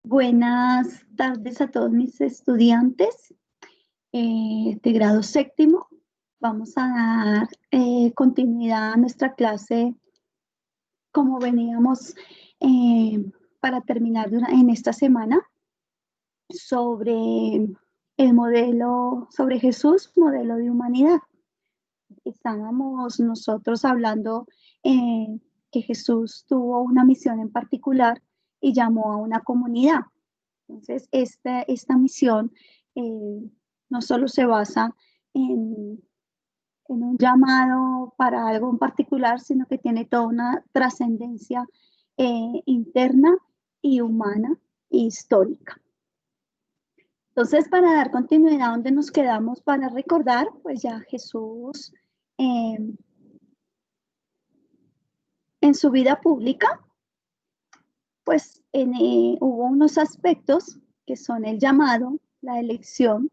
Buenas tardes a todos mis estudiantes de grado séptimo. Vamos a dar continuidad a nuestra clase como veníamos para terminar en esta semana sobre el modelo, sobre Jesús, modelo de humanidad. Estábamos nosotros hablando que Jesús tuvo una misión en particular y llamó a una comunidad. Entonces, esta misión no solo se basa en un llamado para algo en particular, sino que tiene toda una trascendencia interna y humana e histórica. Entonces, para dar continuidad donde nos quedamos, para recordar, pues ya Jesús en su vida pública, pues hubo unos aspectos que son el llamado, la elección,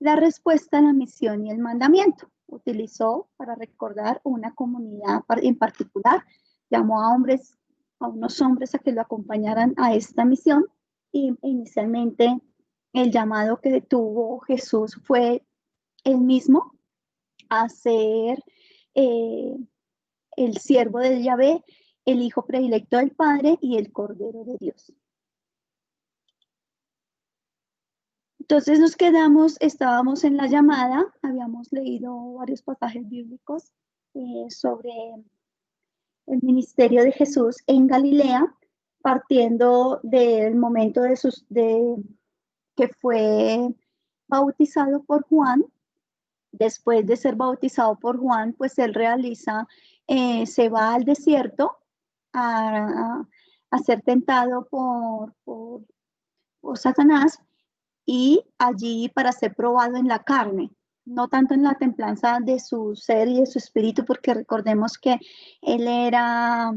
la respuesta a la misión y el mandamiento. Utilizó para recordar una comunidad en particular, llamó a unos hombres a que lo acompañaran a esta misión y inicialmente el llamado que tuvo Jesús fue el mismo a ser el siervo de Yahvé, el hijo predilecto del Padre y el Cordero de Dios. Entonces estábamos en la llamada, habíamos leído varios pasajes bíblicos sobre el ministerio de Jesús en Galilea, partiendo del momento que fue bautizado por Juan. Después de ser bautizado por Juan, pues él se va al desierto a ser tentado por Satanás, y allí para ser probado en la carne, no tanto en la templanza de su ser y de su espíritu, porque recordemos que él era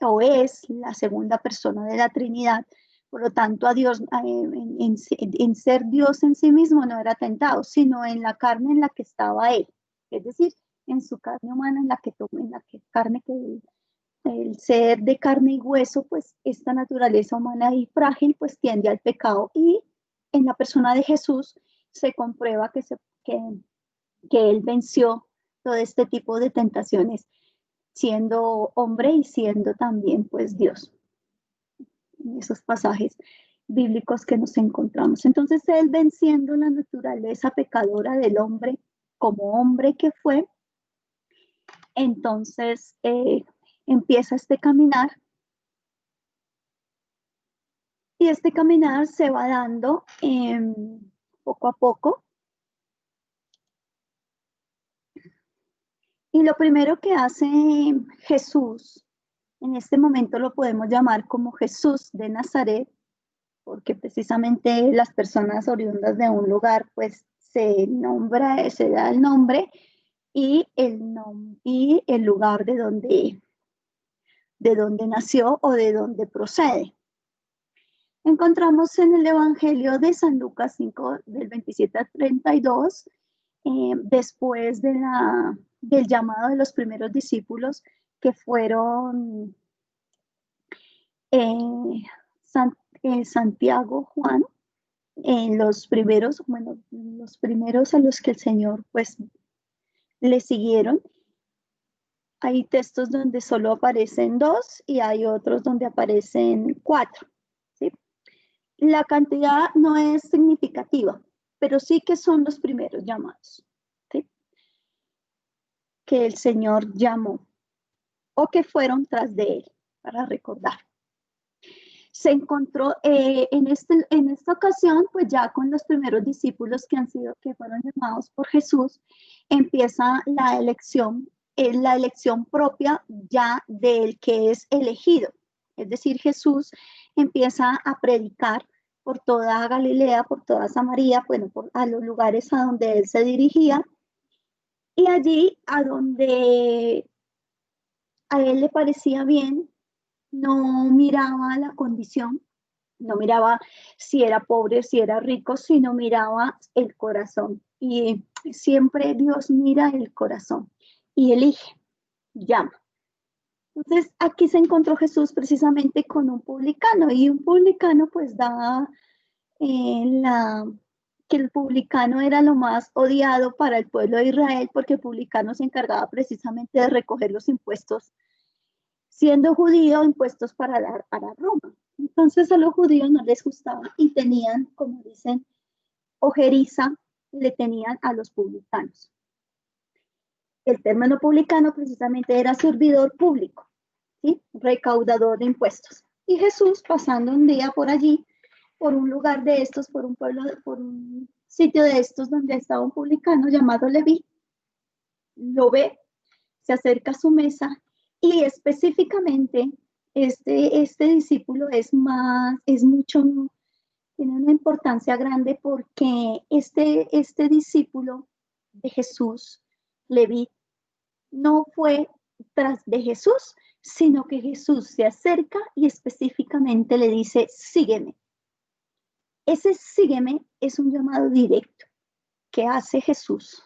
o es la segunda persona de la Trinidad, por lo tanto a Dios, en ser Dios en sí mismo no era tentado, sino en la carne en la que estaba él, es decir, en su carne humana, el ser de carne y hueso, pues esta naturaleza humana y frágil, pues tiende al pecado, y en la persona de Jesús se comprueba que él venció todo este tipo de tentaciones, siendo hombre y siendo también pues Dios, en esos pasajes bíblicos que nos encontramos. Entonces él, venciendo la naturaleza pecadora del hombre como hombre que fue, entonces empieza este caminar, y este caminar se va dando poco a poco. Y lo primero que hace Jesús, en este momento lo podemos llamar como Jesús de Nazaret, porque precisamente las personas oriundas de un lugar, pues se da el nombre y el lugar de donde nació o de donde procede. Encontramos en el Evangelio de San Lucas 5, del 27 al 32, después del llamado de los primeros discípulos, que fueron Santiago, Juan, los primeros a los que el Señor pues le siguieron. Hay textos donde solo aparecen 2 y hay otros donde aparecen 4. ¿sí? La cantidad no es significativa, pero sí que son los primeros llamados, ¿sí? Que el Señor llamó o que fueron tras de él, para recordar. Se encontró en esta ocasión, pues ya con los primeros discípulos que fueron llamados por Jesús, empieza la elección propia ya del que es elegido. Es decir, Jesús empieza a predicar por toda Galilea, por toda Samaria, a los lugares a donde él se dirigía, y allí a donde a él le parecía bien, no miraba la condición, no miraba si era pobre, si era rico, sino miraba el corazón. Y siempre Dios mira el corazón y elige, llama. Entonces, aquí se encontró Jesús precisamente con un publicano, y un publicano pues da que el publicano era lo más odiado para el pueblo de Israel, porque el publicano se encargaba precisamente de recoger los impuestos, siendo judío, impuestos para dar para Roma. Entonces a los judíos no les gustaba y tenían, como dicen, ojeriza le tenían a los publicanos. El término publicano precisamente era servidor público, ¿sí? Recaudador de impuestos. Y Jesús, pasando un día por allí, por un lugar de estos, por un pueblo, por un sitio de estos donde estaba un publicano llamado Leví, lo ve, se acerca a su mesa y específicamente este discípulo es mucho, tiene una importancia grande porque este discípulo de Jesús, Leví, no fue tras de Jesús, sino que Jesús se acerca y específicamente le dice, sígueme. Ese sígueme es un llamado directo que hace Jesús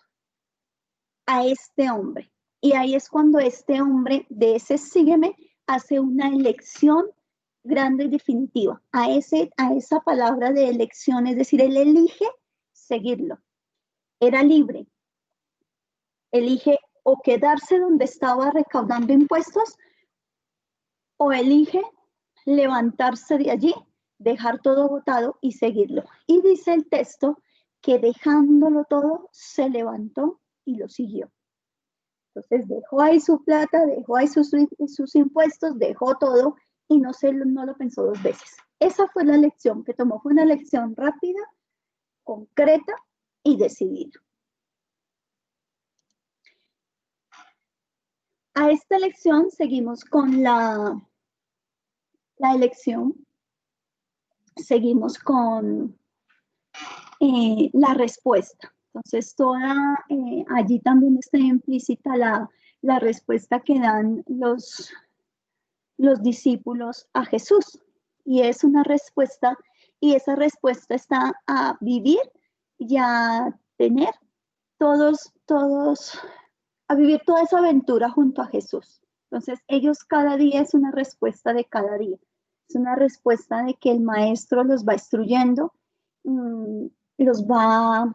a este hombre. Y ahí es cuando este hombre de ese sígueme hace una elección grande y definitiva. A esa palabra de elección, es decir, él elige seguirlo. Era libre. Elige o quedarse donde estaba recaudando impuestos o elige levantarse de allí, dejar todo botado y seguirlo. Y dice el texto que dejándolo todo, se levantó y lo siguió. Entonces dejó ahí su plata, dejó ahí sus impuestos, dejó todo y no lo pensó dos veces. Esa fue la lección que tomó, fue una lección rápida, concreta y decidida. A esta lección seguimos con la elección, seguimos con la respuesta. Entonces, allí también está implícita la respuesta que dan los discípulos a Jesús. Y es una respuesta, y esa respuesta está a vivir y a tener a vivir toda esa aventura junto a Jesús. Entonces, ellos cada día es una respuesta de cada día. Es una respuesta de que el maestro los va instruyendo, les va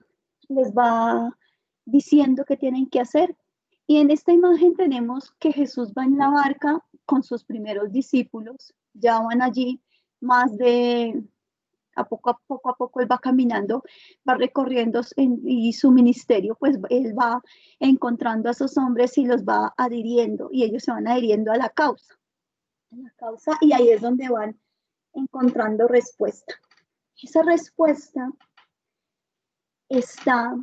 diciendo qué tienen que hacer. Y en esta imagen tenemos que Jesús va en la barca con sus primeros discípulos, ya van allí más de, a poco él va caminando, va recorriendo y su ministerio, pues él va encontrando a esos hombres y los va adhiriendo y ellos se van adhiriendo a la causa, y ahí es donde van encontrando respuesta. Esa respuesta está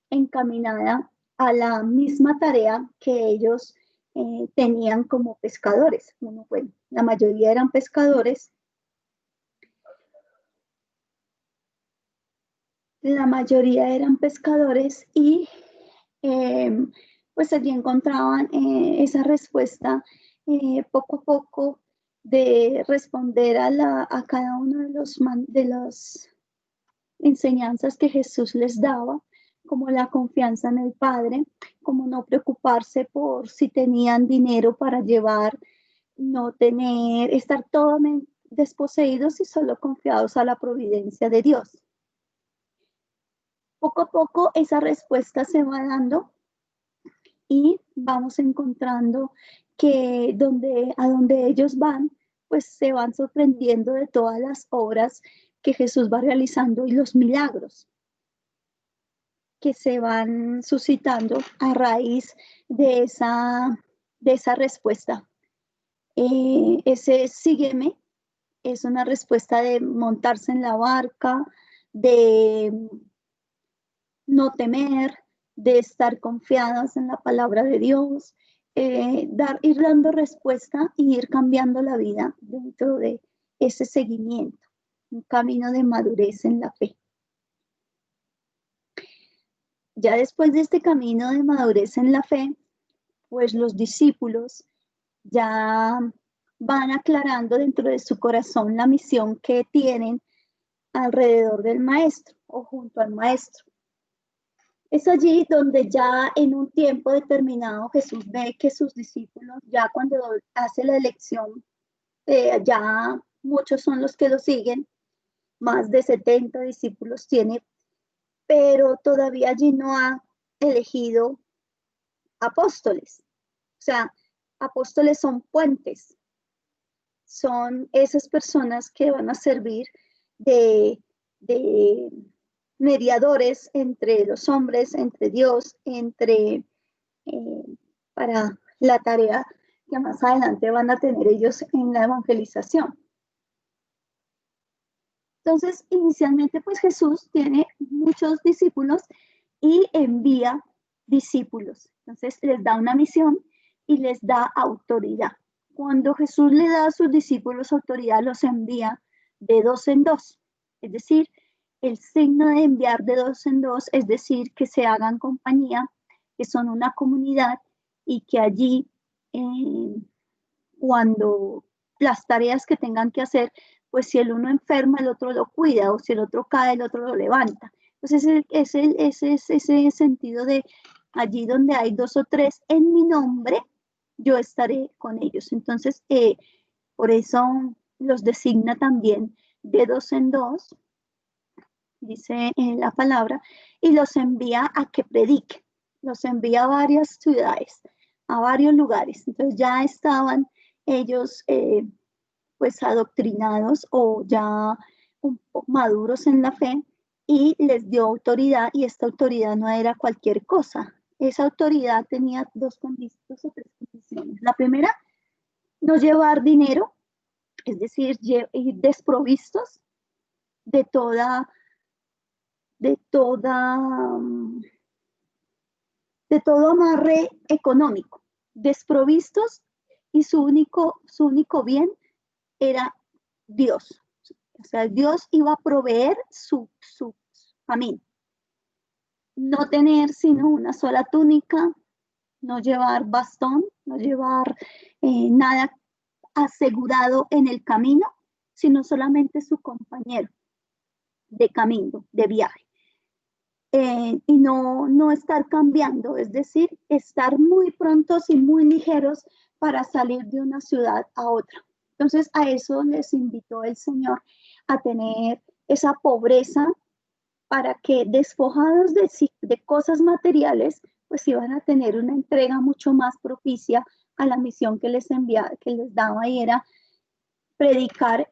encaminada a la misma tarea que ellos tenían como pescadores. Bueno, la mayoría eran pescadores. La mayoría eran pescadores y pues allí encontraban esa respuesta poco a poco de responder a cada uno de las enseñanzas que Jesús les daba, como la confianza en el Padre, como no preocuparse por si tenían dinero para llevar, no tener, estar totalmente desposeídos y solo confiados a la providencia de Dios. Poco a poco esa respuesta se va dando y vamos encontrando que a donde ellos van, pues se van sorprendiendo de todas las obras que Jesús va realizando y los milagros que se van suscitando a raíz de esa respuesta. Ese sígueme es una respuesta de montarse en la barca, de no temer, de estar confiadas en la palabra de Dios, ir dando respuesta y ir cambiando la vida dentro de ese seguimiento, un camino de madurez en la fe. Ya después de este camino de madurez en la fe, pues los discípulos ya van aclarando dentro de su corazón la misión que tienen alrededor del maestro o junto al maestro. Es allí donde ya en un tiempo determinado Jesús ve que sus discípulos, ya cuando hace la elección, ya muchos son los que lo siguen, más de 70 discípulos tiene, pero todavía allí no ha elegido apóstoles. O sea, apóstoles son puentes, son esas personas que van a servir de mediadores entre los hombres, entre Dios, eh, para la tarea que más adelante van a tener ellos en la evangelización. Entonces, inicialmente, pues Jesús tiene muchos discípulos y envía discípulos. Entonces, les da una misión y les da autoridad. Cuando Jesús le da a sus discípulos autoridad, los envía de dos en dos. Es decir, el signo de enviar de dos en dos, es decir, que se hagan compañía, que son una comunidad y que allí, cuando las tareas que tengan que hacer, pues si el uno enferma, el otro lo cuida, o si el otro cae, el otro lo levanta. Entonces, ese sentido de allí donde hay dos o tres en mi nombre, yo estaré con ellos. Entonces, por eso los designa también de dos en dos, dice la palabra, y los envía a que prediquen. Los envía a varias ciudades, a varios lugares. Entonces ya estaban ellos pues adoctrinados o ya un poco maduros en la fe y les dio autoridad y esta autoridad no era cualquier cosa. Esa autoridad tenía dos o tres condiciones. La primera, no llevar dinero, es decir, ir desprovistos de toda, de toda, de todo amarre económico, desprovistos y su único bien era Dios. O sea, Dios iba a proveer su camino. No tener sino una sola túnica, no llevar bastón, no llevar nada asegurado en el camino, sino solamente su compañero de camino, de viaje. Y no estar cambiando, es decir, estar muy prontos y muy ligeros para salir de una ciudad a otra. Entonces, a eso les invitó el Señor, a tener esa pobreza para que despojados de cosas materiales, pues iban a tener una entrega mucho más propicia a la misión que les enviaba, que les daba y era predicar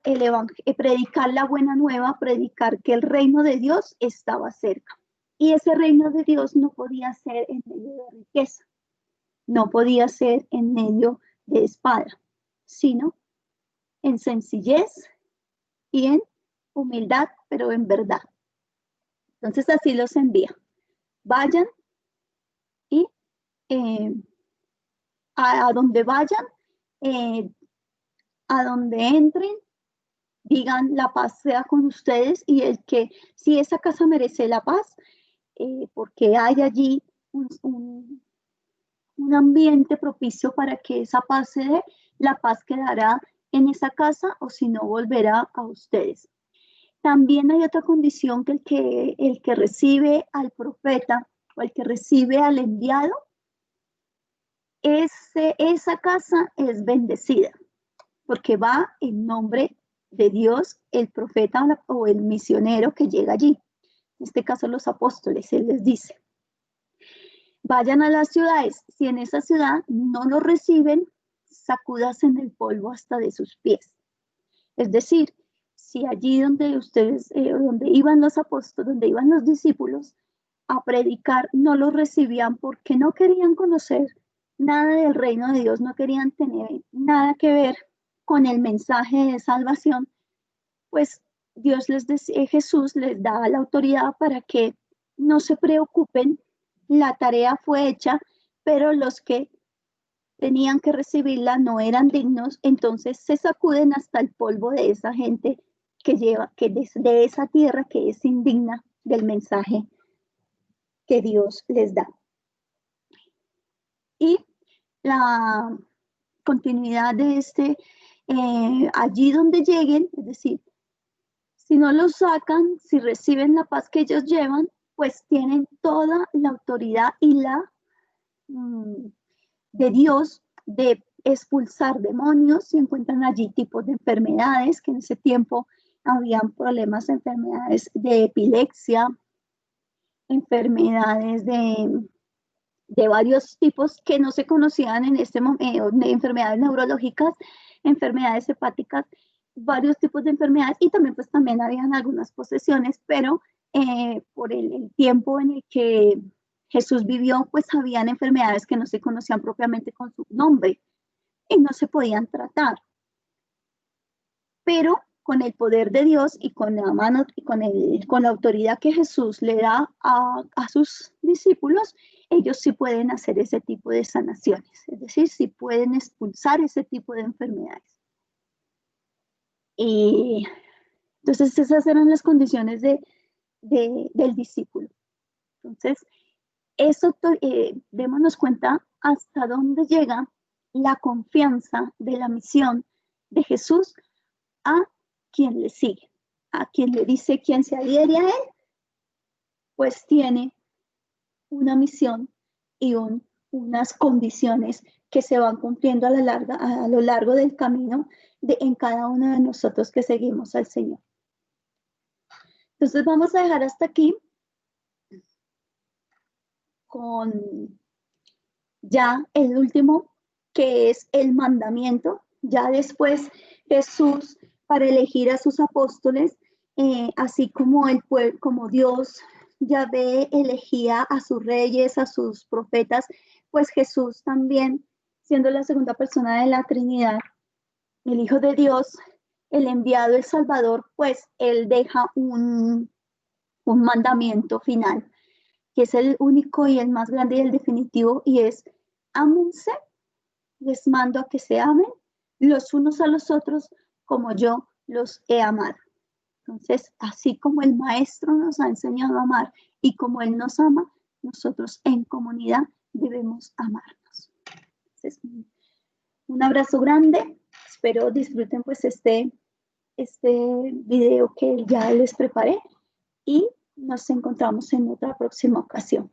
predicar la buena nueva, predicar que el reino de Dios estaba cerca. Y ese reino de Dios no podía ser en medio de riqueza, no podía ser en medio de espada, sino en sencillez y en humildad, pero en verdad. Entonces así los envía. Vayan y a donde vayan, eh, a donde entren, digan la paz sea con ustedes y el que si esa casa merece la paz, porque hay allí un ambiente propicio para que esa paz se dé, la paz quedará en esa casa o si no volverá a ustedes. También hay otra condición que el que recibe al profeta o el que recibe al enviado, esa casa es bendecida, porque va en nombre de Dios el profeta o el misionero que llega allí. En este caso los apóstoles, él les dice, vayan a las ciudades, si en esa ciudad no lo reciben, sacudas en el polvo hasta de sus pies. Es decir, si allí donde ustedes, donde iban los apóstoles, donde iban los discípulos a predicar, no los recibían porque no querían conocer nada del reino de Dios, no querían tener nada que ver con el mensaje de salvación, pues Jesús les da la autoridad para que no se preocupen, la tarea fue hecha, pero los que tenían que recibirla no eran dignos, entonces se sacuden hasta el polvo de esa gente que de esa tierra que es indigna del mensaje que Dios les da. Y la continuidad de allí donde lleguen, es decir, si no los sacan, si reciben la paz que ellos llevan, pues tienen toda la autoridad y la de Dios de expulsar demonios. Se encuentran allí tipos de enfermedades, que en ese tiempo habían problemas, enfermedades de epilepsia, enfermedades de varios tipos que no se conocían en este momento, enfermedades neurológicas, enfermedades hepáticas, varios tipos de enfermedades, y también pues también habían algunas posesiones, pero por el tiempo en el que Jesús vivió, pues habían enfermedades que no se conocían propiamente con su nombre y no se podían tratar. Pero con el poder de Dios y con la mano y con la autoridad que Jesús le da a sus discípulos, ellos sí pueden hacer ese tipo de sanaciones, es decir, sí pueden expulsar ese tipo de enfermedades. Y entonces esas eran las condiciones del discípulo. Entonces, eso démonos cuenta hasta dónde llega la confianza de la misión de Jesús a quien le sigue, a quien le dice quien se adhiere a él, pues tiene una misión y unas condiciones que se van cumpliendo a lo largo del camino en cada uno de nosotros que seguimos al Señor. Entonces vamos a dejar hasta aquí con ya el último, que es el mandamiento. Ya después Jesús, para elegir a sus apóstoles, así como como Dios Yahvé elegía a sus reyes, a sus profetas, pues Jesús también, siendo la segunda persona de la Trinidad, el Hijo de Dios, el enviado, el Salvador, pues Él deja un mandamiento final, que es el único y el más grande y el definitivo, y es: ámense, les mando a que se amen los unos a los otros como yo los he amado. Entonces, así como el Maestro nos ha enseñado a amar y como Él nos ama, nosotros en comunidad debemos amarnos. Entonces, un abrazo grande. Espero disfruten pues este video que ya les preparé y nos encontramos en otra próxima ocasión.